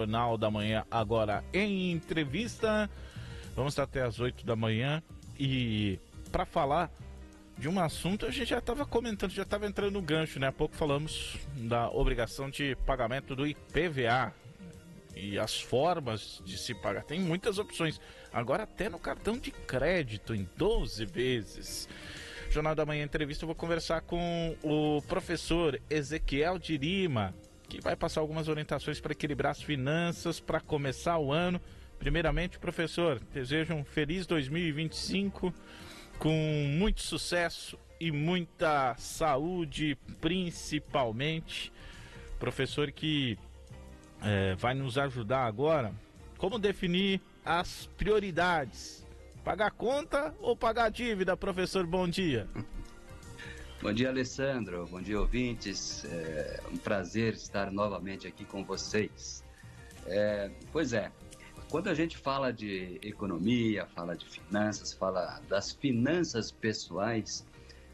Jornal da Manhã agora em entrevista. Vamos até às 8 da manhã e para falar de um assunto a gente já estava comentando, já estava entrando no gancho, né? Há pouco falamos da obrigação de pagamento do IPVA e as formas de se pagar. Tem muitas opções. Agora até no cartão de crédito em 12 vezes. Jornal da Manhã entrevista, eu vou conversar com o professor Ezequiel de Lima, que vai passar algumas orientações para equilibrar as finanças para começar o ano. Primeiramente, professor, desejo um feliz 2025 com muito sucesso e muita saúde, principalmente. Professor que vai nos ajudar agora. Como definir as prioridades? Pagar a conta ou pagar a dívida, professor? Bom dia. Bom dia, Alessandro. Bom dia, ouvintes. É um prazer estar novamente aqui com vocês. Pois é, quando a gente fala de economia, fala de finanças, fala das finanças pessoais,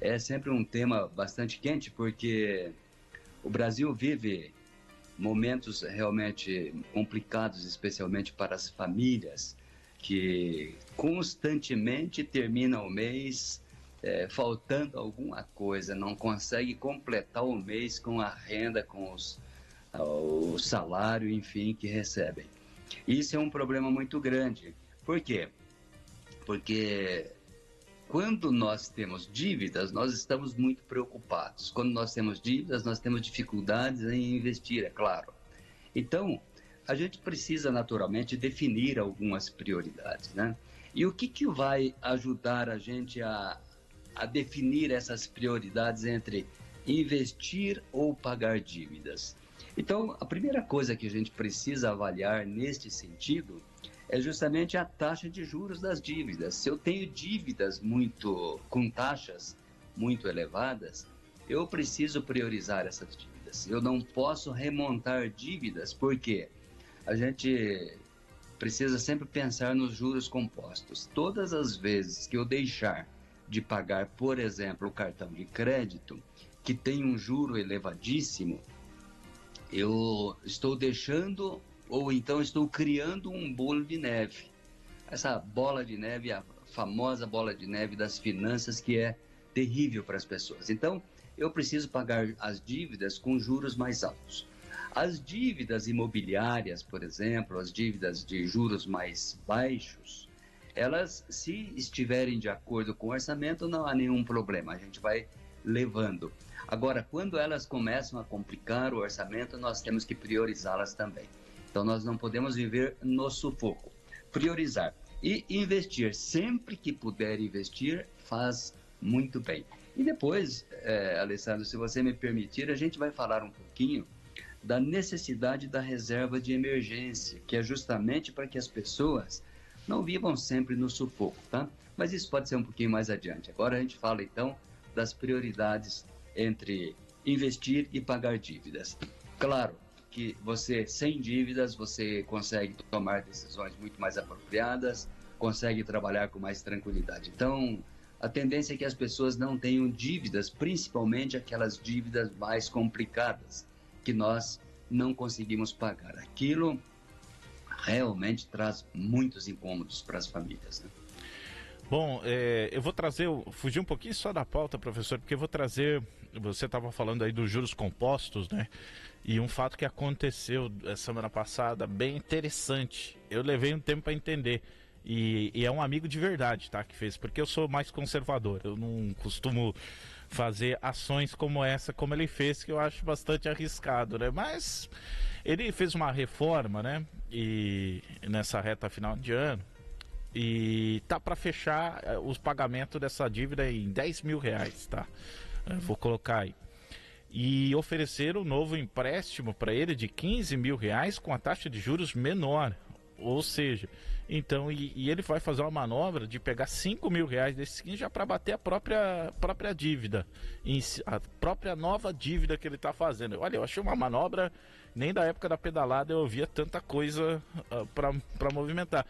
é sempre um tema bastante quente, porque o Brasil vive momentos realmente complicados, especialmente para as famílias, que constantemente terminam o mês faltando alguma coisa, não consegue completar o mês com a renda, com o salário, enfim, que recebem. Isso é um problema muito grande. Por quê? Porque quando nós temos dívidas, nós estamos muito preocupados. Quando nós temos dívidas, nós temos dificuldades em investir, é claro. Então, a gente precisa naturalmente definir algumas prioridades, né? E o que vai ajudar a gente a definir essas prioridades entre investir ou pagar dívidas? Então, a primeira coisa que a gente precisa avaliar neste sentido é justamente a taxa de juros das dívidas. Se eu tenho dívidas com taxas muito elevadas, eu preciso priorizar essas dívidas. Eu não posso remontar dívidas, porque a gente precisa sempre pensar nos juros compostos. Todas as vezes que eu deixar de pagar, por exemplo, o cartão de crédito, que tem um juro elevadíssimo, eu estou deixando, ou então estou criando um bolo de neve. Essa bola de neve, a famosa bola de neve das finanças, que é terrível para as pessoas. Então, eu preciso pagar as dívidas com juros mais altos. As dívidas imobiliárias, por exemplo, as dívidas de juros mais baixos, elas, se estiverem de acordo com o orçamento, não há nenhum problema, a gente vai levando. Agora, quando elas começam a complicar o orçamento, nós temos que priorizá-las também. Então, nós não podemos viver no sufoco. Priorizar e investir. Sempre que puder investir, faz muito bem. E depois, Alessandro, se você me permitir, a gente vai falar um pouquinho da necessidade da reserva de emergência, que é justamente para que as pessoas não vivam sempre no sufoco, tá? Mas isso pode ser um pouquinho mais adiante. Agora a gente fala, então, das prioridades entre investir e pagar dívidas. Claro que você, sem dívidas, você consegue tomar decisões muito mais apropriadas, consegue trabalhar com mais tranquilidade. Então, a tendência é que as pessoas não tenham dívidas, principalmente aquelas dívidas mais complicadas, que nós não conseguimos pagar. Aquilo realmente traz muitos incômodos para as famílias, né? Bom, eu vou fugir um pouquinho só da pauta, professor, porque eu vou trazer, você estava falando aí dos juros compostos, né? E um fato que aconteceu semana passada, bem interessante. Eu levei um tempo para entender. E é um amigo de verdade, tá, que fez, porque eu sou mais conservador, eu não costumo fazer ações como essa, como ele fez, que eu acho bastante arriscado, né? Mas ele fez uma reforma, né? E nessa reta final de ano, e tá para fechar os pagamentos dessa dívida em R$10.000, tá? Eu vou colocar aí. E ofereceram um novo empréstimo para ele de R$15.000 com a taxa de juros menor. Ou seja, então, e ele vai fazer uma manobra de pegar R$5.000 desses 15 já para bater a própria dívida, a própria nova dívida que ele está fazendo. Olha, eu achei uma manobra, nem da época da pedalada eu via tanta coisa para movimentar.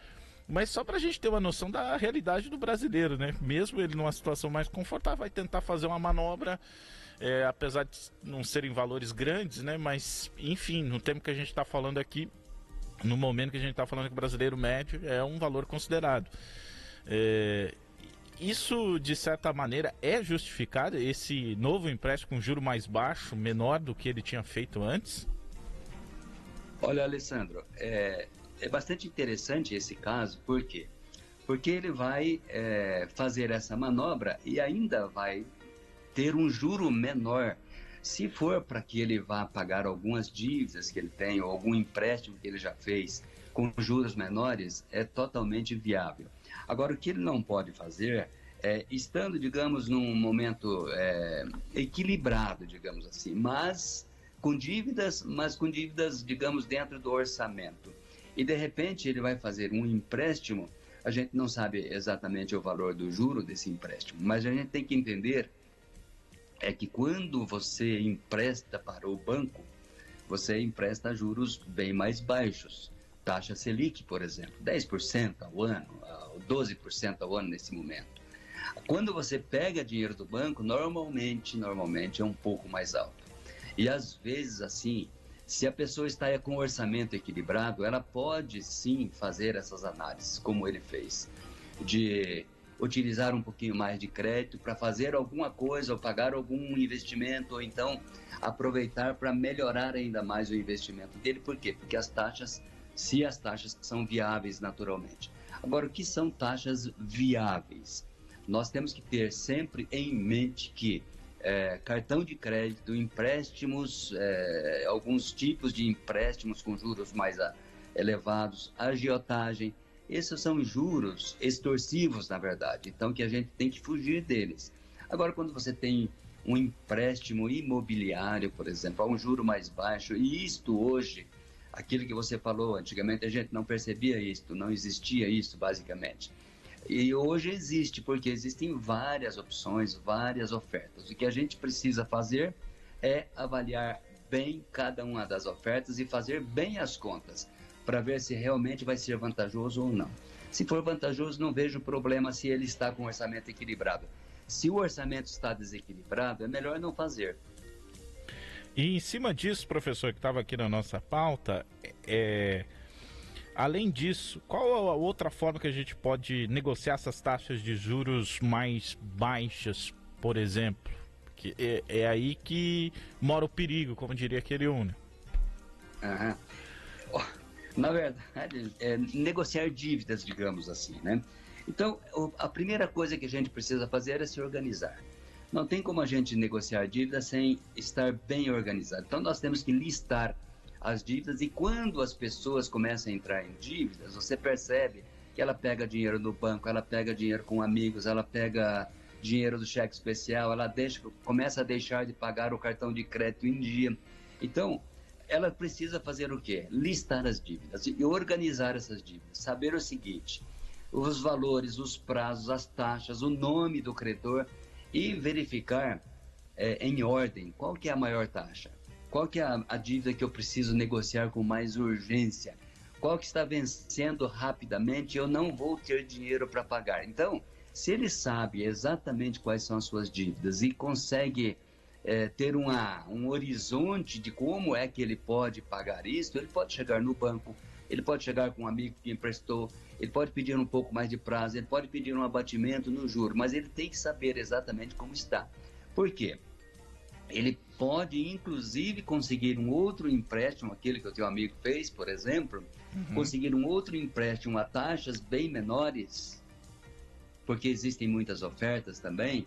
Mas só para a gente ter uma noção da realidade do brasileiro, né? Mesmo ele numa situação mais confortável, vai tentar fazer uma manobra, apesar de não serem valores grandes, né? Mas, enfim, no tempo que a gente está falando aqui, no momento que a gente está falando que o brasileiro médio é um valor considerado. Isso, de certa maneira, é justificado, esse novo empréstimo com juro mais baixo, menor do que ele tinha feito antes? Olha, Alessandro, é bastante interessante esse caso, por quê? Porque ele vai fazer essa manobra e ainda vai ter um juro menor. Se for para que ele vá pagar algumas dívidas que ele tem ou algum empréstimo que ele já fez com juros menores, é totalmente viável. Agora, o que ele não pode fazer estando, digamos, num momento equilibrado, digamos assim, mas com dívidas, digamos, dentro do orçamento. E, de repente, ele vai fazer um empréstimo, a gente não sabe exatamente o valor do juro desse empréstimo, mas a gente tem que entender que quando você empresta para o banco, você empresta a juros bem mais baixos. Taxa Selic, por exemplo, 10% ao ano, 12% ao ano nesse momento. Quando você pega dinheiro do banco, normalmente é um pouco mais alto. E às vezes, assim, se a pessoa está com o orçamento equilibrado, ela pode sim fazer essas análises, como ele fez, de utilizar um pouquinho mais de crédito para fazer alguma coisa, ou pagar algum investimento, ou então aproveitar para melhorar ainda mais o investimento dele. Por quê? Porque as taxas são viáveis naturalmente. Agora, o que são taxas viáveis? Nós temos que ter sempre em mente que cartão de crédito, empréstimos, alguns tipos de empréstimos com juros mais elevados, agiotagem, esses são juros extorsivos, na verdade, então que a gente tem que fugir deles. Agora, quando você tem um empréstimo imobiliário, por exemplo, a um juro mais baixo, e isto hoje, aquilo que você falou, antigamente a gente não percebia isto, não existia isso, basicamente. E hoje existe, porque existem várias opções, várias ofertas. O que a gente precisa fazer é avaliar bem cada uma das ofertas e fazer bem as contas, para ver se realmente vai ser vantajoso ou não. Se for vantajoso, não vejo problema se ele está com o orçamento equilibrado. Se o orçamento está desequilibrado, é melhor não fazer. E em cima disso, professor, que estava aqui na nossa pauta, além disso, qual a outra forma que a gente pode negociar essas taxas de juros mais baixas, por exemplo? Que é aí que mora o perigo, como diria aquele Uno. Na verdade, negociar dívidas, digamos assim, né? Então, a primeira coisa que a gente precisa fazer é se organizar. Não tem como a gente negociar dívidas sem estar bem organizado. Então, nós temos que listar as dívidas e quando as pessoas começam a entrar em dívidas, você percebe que ela pega dinheiro no banco, ela pega dinheiro com amigos, ela pega dinheiro do cheque especial, ela começa a deixar de pagar o cartão de crédito em dia. Então, ela precisa fazer o quê? Listar as dívidas e organizar essas dívidas. Saber o seguinte, os valores, os prazos, as taxas, o nome do credor e verificar em ordem qual que é a maior taxa. Qual que é a dívida que eu preciso negociar com mais urgência? Qual que está vencendo rapidamente e eu não vou ter dinheiro para pagar? Então, se ele sabe exatamente quais são as suas dívidas e consegue ter um horizonte de como é que ele pode pagar isso, ele pode chegar no banco, ele pode chegar com um amigo que emprestou, ele pode pedir um pouco mais de prazo, ele pode pedir um abatimento no juro, mas ele tem que saber exatamente como está. Por quê? Ele pode, inclusive, conseguir um outro empréstimo, aquele que o teu amigo fez, por exemplo, conseguir um outro empréstimo a taxas bem menores, porque existem muitas ofertas também,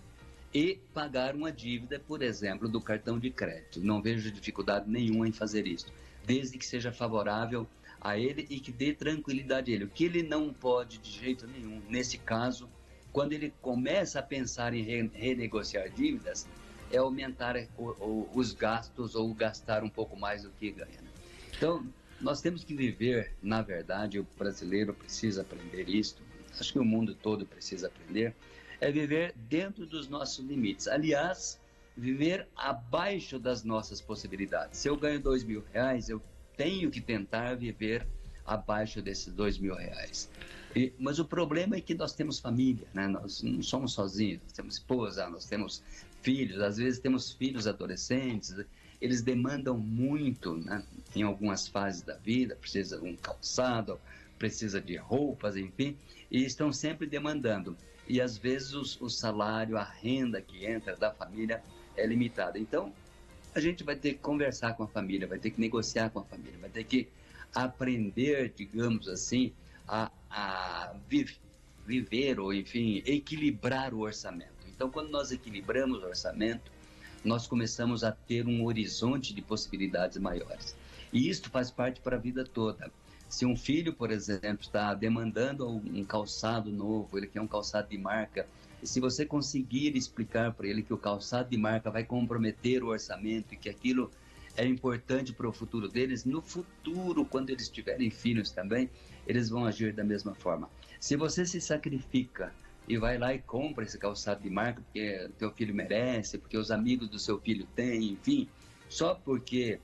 e pagar uma dívida, por exemplo, do cartão de crédito. Não vejo dificuldade nenhuma em fazer isso, desde que seja favorável a ele e que dê tranquilidade a ele. O que ele não pode de jeito nenhum, nesse caso, quando ele começa a pensar em renegociar dívidas, é aumentar os gastos ou gastar um pouco mais do que ganha. Né? Então, nós temos que viver, na verdade, o brasileiro precisa aprender isso, acho que o mundo todo precisa aprender, é viver dentro dos nossos limites. Aliás, viver abaixo das nossas possibilidades. Se eu ganho R$2.000, eu tenho que tentar viver abaixo desses R$2.000. Mas o problema é que nós temos família, né? Nós não somos sozinhos, nós temos esposa, nós temos filhos, às vezes temos filhos adolescentes, eles demandam muito, né? Em algumas fases da vida, precisa de um calçado, precisa de roupas, enfim, e estão sempre demandando. E às vezes o salário, a renda que entra da família é limitada. Então, a gente vai ter que conversar com a família, vai ter que negociar com a família, vai ter que aprender, digamos assim, a viver ou, enfim, equilibrar o orçamento. Então, quando nós equilibramos o orçamento, nós começamos a ter um horizonte de possibilidades maiores. E isto faz parte para a vida toda. Se um filho, por exemplo, está demandando um calçado novo, ele quer um calçado de marca, e se você conseguir explicar para ele que o calçado de marca vai comprometer o orçamento e que aquilo é importante para o futuro deles, no futuro, quando eles tiverem filhos também, eles vão agir da mesma forma. Se você se sacrifica e vai lá e compra esse calçado de marca porque teu filho merece, porque os amigos do seu filho têm, enfim, só porque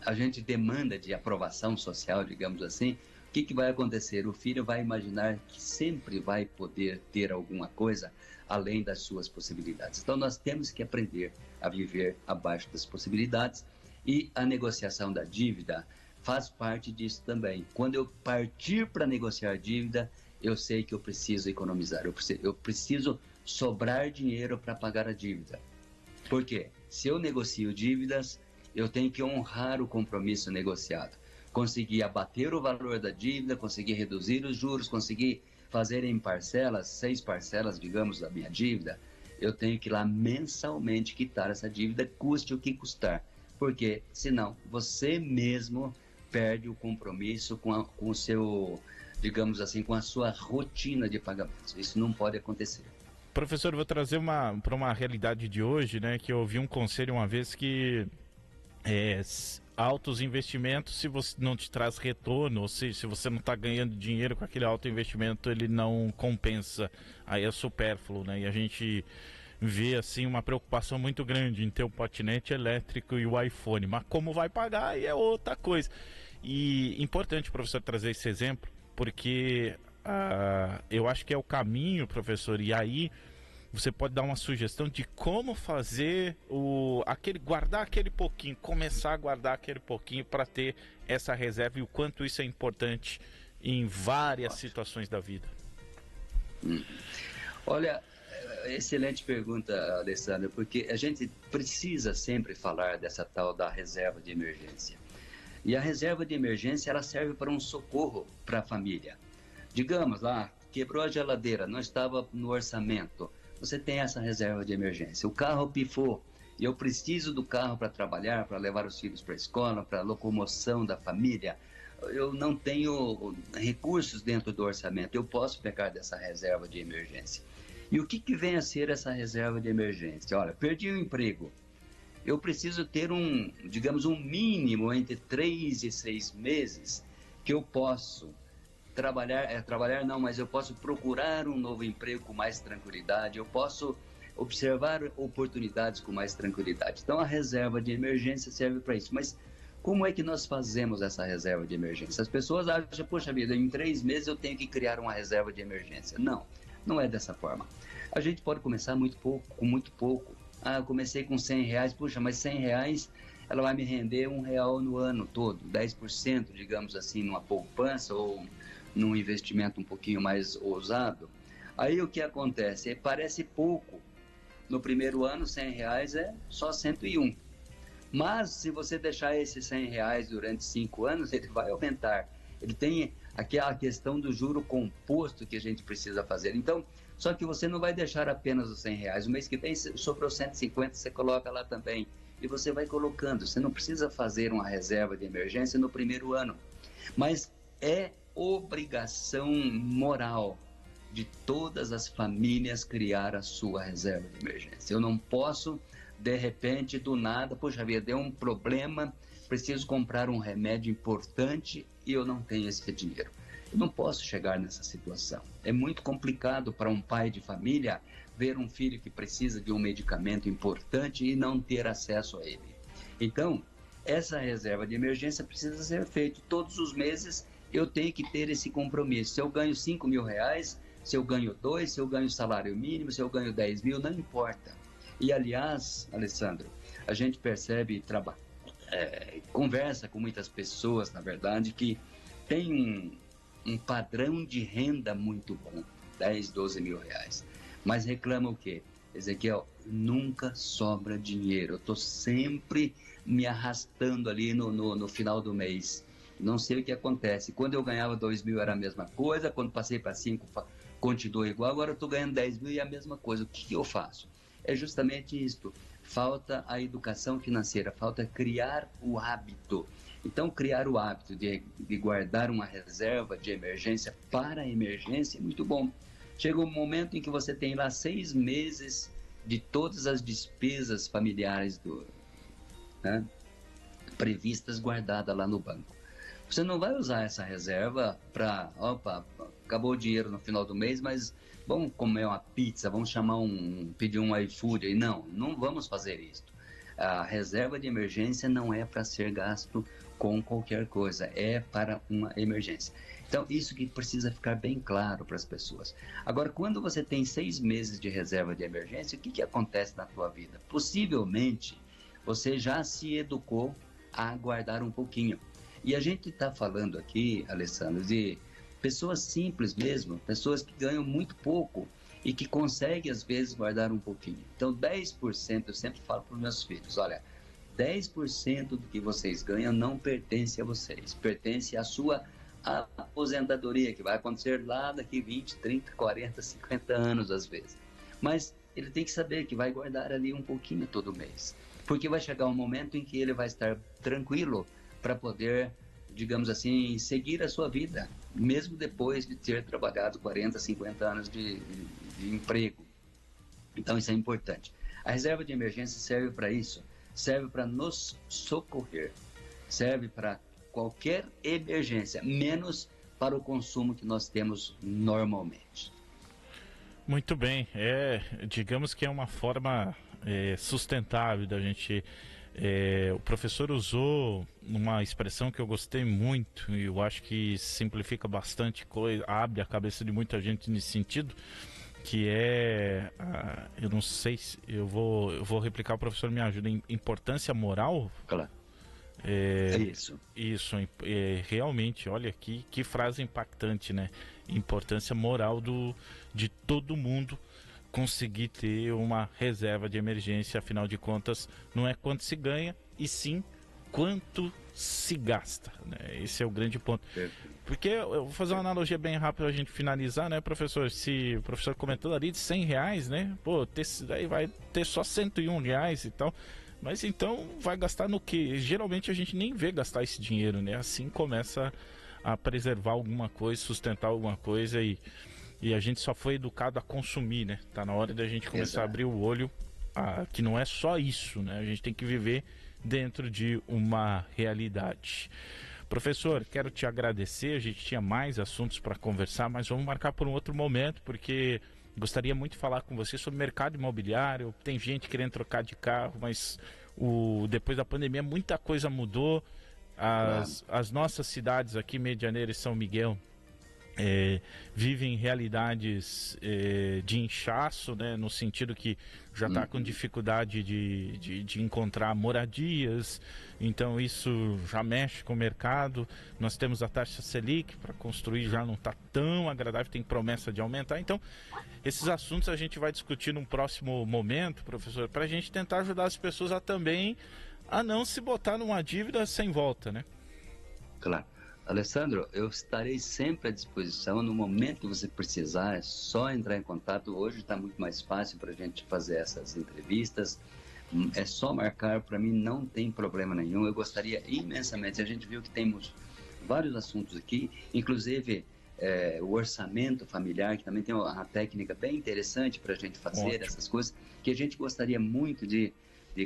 a gente demanda de aprovação social, digamos assim, o que vai acontecer? O filho vai imaginar que sempre vai poder ter alguma coisa além das suas possibilidades. Então, nós temos que aprender a viver abaixo das possibilidades e a negociação da dívida faz parte disso também. Quando eu partir para negociar dívida, eu sei que eu preciso economizar, eu preciso sobrar dinheiro para pagar a dívida. Por quê? Se eu negocio dívidas, eu tenho que honrar o compromisso negociado. Conseguir abater o valor da dívida, conseguir reduzir os juros, conseguir fazer em parcelas, 6 parcelas, digamos, da minha dívida, eu tenho que ir lá mensalmente quitar essa dívida, custe o que custar. Porque, senão, você mesmo perde o compromisso com o seu, digamos assim, com a sua rotina de pagamentos. Isso não pode acontecer. Professor, eu vou trazer para uma realidade de hoje, né, que eu ouvi um conselho uma vez que altos investimentos, se você não te traz retorno, ou seja, se você não está ganhando dinheiro com aquele alto investimento, ele não compensa, aí é supérfluo, né? E a gente vê assim uma preocupação muito grande em ter o patinete elétrico e o iPhone, mas como vai pagar aí é outra coisa. E importante, professor, trazer esse exemplo, porque eu acho que é o caminho, professor, e aí você pode dar uma sugestão de como fazer guardar aquele pouquinho, começar a guardar aquele pouquinho para ter essa reserva e o quanto isso é importante em várias situações da vida. Olha, excelente pergunta, Alessandro, porque a gente precisa sempre falar dessa tal da reserva de emergência. E a reserva de emergência, ela serve para um socorro para a família. Digamos lá, quebrou a geladeira, não estava no orçamento. Você tem essa reserva de emergência. O carro pifou e eu preciso do carro para trabalhar, para levar os filhos para a escola, para a locomoção da família. Eu não tenho recursos dentro do orçamento. Eu posso pegar dessa reserva de emergência. E o que vem a ser essa reserva de emergência? Olha, perdi o emprego. Eu preciso ter digamos, um mínimo entre 3 e 6 meses que eu posso trabalhar não, mas eu posso procurar um novo emprego com mais tranquilidade, eu posso observar oportunidades com mais tranquilidade. Então, a reserva de emergência serve para isso. Mas como é que nós fazemos essa reserva de emergência? As pessoas acham, poxa vida, em 3 meses eu tenho que criar uma reserva de emergência. Não, não é dessa forma. A gente pode começar com muito pouco. Eu comecei com R$100, puxa, mas R$100 ela vai me render R$1 no ano todo, 10%, digamos assim, numa poupança ou num investimento um pouquinho mais ousado. Aí o que acontece? Parece pouco. No primeiro ano, R$100 é só 101. Mas se você deixar esses R$100 durante 5 anos, ele vai aumentar. Ele tem aquela questão do juro composto que a gente precisa fazer. Então, só que você não vai deixar apenas os R$100. O mês que vem, sobrou 150, você coloca lá também. E você vai colocando. Você não precisa fazer uma reserva de emergência no primeiro ano. Mas é obrigação moral de todas as famílias criar a sua reserva de emergência. Eu não posso, de repente, do nada, poxa vida, deu um problema, preciso comprar um remédio importante e eu não tenho esse dinheiro. Eu não posso chegar nessa situação. É muito complicado para um pai de família ver um filho que precisa de um medicamento importante e não ter acesso a ele. Então, essa reserva de emergência precisa ser feita todos os meses. Eu tenho que ter esse compromisso. Se eu ganho R$5.000, se eu ganho 2, se eu ganho salário mínimo, se eu ganho 10 mil, não importa. E, aliás, Alessandro, a gente percebe, conversa com muitas pessoas, na verdade, que tem um padrão de renda muito bom, 10, 12 mil reais, mas reclama o quê? Ezequiel, nunca sobra dinheiro, eu estou sempre me arrastando ali no final do mês, não sei o que acontece, quando eu ganhava 2 mil era a mesma coisa, quando passei para 5 continua igual, agora eu estou ganhando 10 mil e é a mesma coisa, o que eu faço? É justamente isto, falta a educação financeira, falta criar o hábito. Então, criar o hábito de guardar uma reserva de emergência para a emergência é muito bom. Chega um momento em que você tem lá 6 meses de todas as despesas familiares previstas guardadas lá no banco. Você não vai usar essa reserva para, acabou o dinheiro no final do mês, mas vamos comer uma pizza, vamos pedir um iFood aí. Não vamos fazer isso. A reserva de emergência não é para ser gasto com qualquer coisa, é para uma emergência. Então, isso que precisa ficar bem claro para as pessoas. Agora, quando você tem 6 meses de reserva de emergência, o que acontece na tua vida? Possivelmente, você já se educou a guardar um pouquinho. E a gente está falando aqui, Alessandro, de pessoas simples mesmo, pessoas que ganham muito pouco e que conseguem, às vezes, guardar um pouquinho. Então, 10%, eu sempre falo para os meus filhos, olha, 10% do que vocês ganham não pertence a vocês, pertence à sua aposentadoria, que vai acontecer lá daqui 20, 30, 40, 50 anos, às vezes. Mas ele tem que saber que vai guardar ali um pouquinho todo mês, porque vai chegar um momento em que ele vai estar tranquilo para poder, digamos assim, seguir a sua vida, mesmo depois de ter trabalhado 40, 50 anos de emprego. Então, isso é importante. A reserva de emergência serve para isso, serve para nos socorrer, serve para qualquer emergência, menos para o consumo que nós temos normalmente. Muito bem, digamos que é uma forma sustentável da gente. O professor usou uma expressão que eu gostei muito e eu acho que simplifica bastante coisa, abre a cabeça de muita gente nesse sentido, que eu não sei se eu vou replicar, o professor me ajuda, importância moral. Claro. É isso. Isso, realmente, olha que frase impactante, né? Importância moral de todo mundo conseguir ter uma reserva de emergência, afinal de contas, não é quanto se ganha, e sim quanto se gasta, né? Esse é o grande ponto. Porque eu vou fazer uma analogia bem rápida pra gente finalizar, né, professor? Se o professor comentou ali de 100 reais, né? Pô, daí vai ter só 101 reais e tal. Mas então vai gastar no quê? Geralmente a gente nem vê gastar esse dinheiro, né? Assim começa a preservar alguma coisa, sustentar alguma coisa e a gente só foi educado a consumir, né? Tá na hora da gente começar a abrir o olho, que não é só isso, né? A gente tem que viver dentro de uma realidade. Professor, quero te agradecer, a gente tinha mais assuntos para conversar, mas vamos marcar por um outro momento, porque gostaria muito de falar com você sobre mercado imobiliário. Tem gente querendo trocar de carro, mas depois da pandemia muita coisa mudou. As nossas cidades aqui, Medianeira e São Miguel, vivem realidades de inchaço, né, no sentido que já está com dificuldade de encontrar moradias, então isso já mexe com o mercado. Nós temos a taxa Selic para construir, já não está tão agradável, tem promessa de aumentar. Então esses assuntos a gente vai discutir num próximo momento, professor, para a gente tentar ajudar as pessoas a não se botar numa dívida sem volta, né? Claro. Alessandro, eu estarei sempre à disposição. No momento que você precisar, é só entrar em contato. Hoje está muito mais fácil para a gente fazer essas entrevistas. É só marcar, para mim não tem problema nenhum. Eu gostaria imensamente, a gente viu que temos vários assuntos aqui, inclusive o orçamento familiar, que também tem uma técnica bem interessante para a gente fazer. Ótimo. Essas coisas que a gente gostaria muito de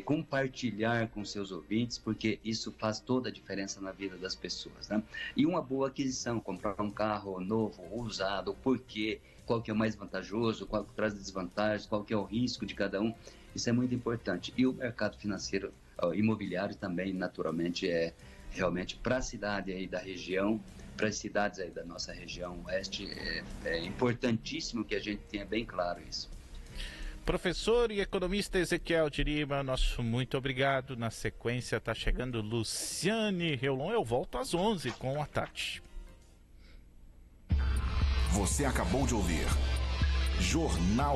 compartilhar com seus ouvintes, porque isso faz toda a diferença na vida das pessoas, né? E uma boa aquisição, comprar um carro novo, usado, por quê, qual que é o mais vantajoso, qual que traz desvantagens, qual que é o risco de cada um, isso é muito importante. E o mercado financeiro, imobiliário também, naturalmente, realmente para a cidade aí da região, para as cidades aí da nossa região oeste, é importantíssimo que a gente tenha bem claro isso. Professor e economista Ezequiel Tirima, nosso muito obrigado. Na sequência está chegando Luciane Reulon. Eu volto às 11 com a Tati. Você acabou de ouvir Jornal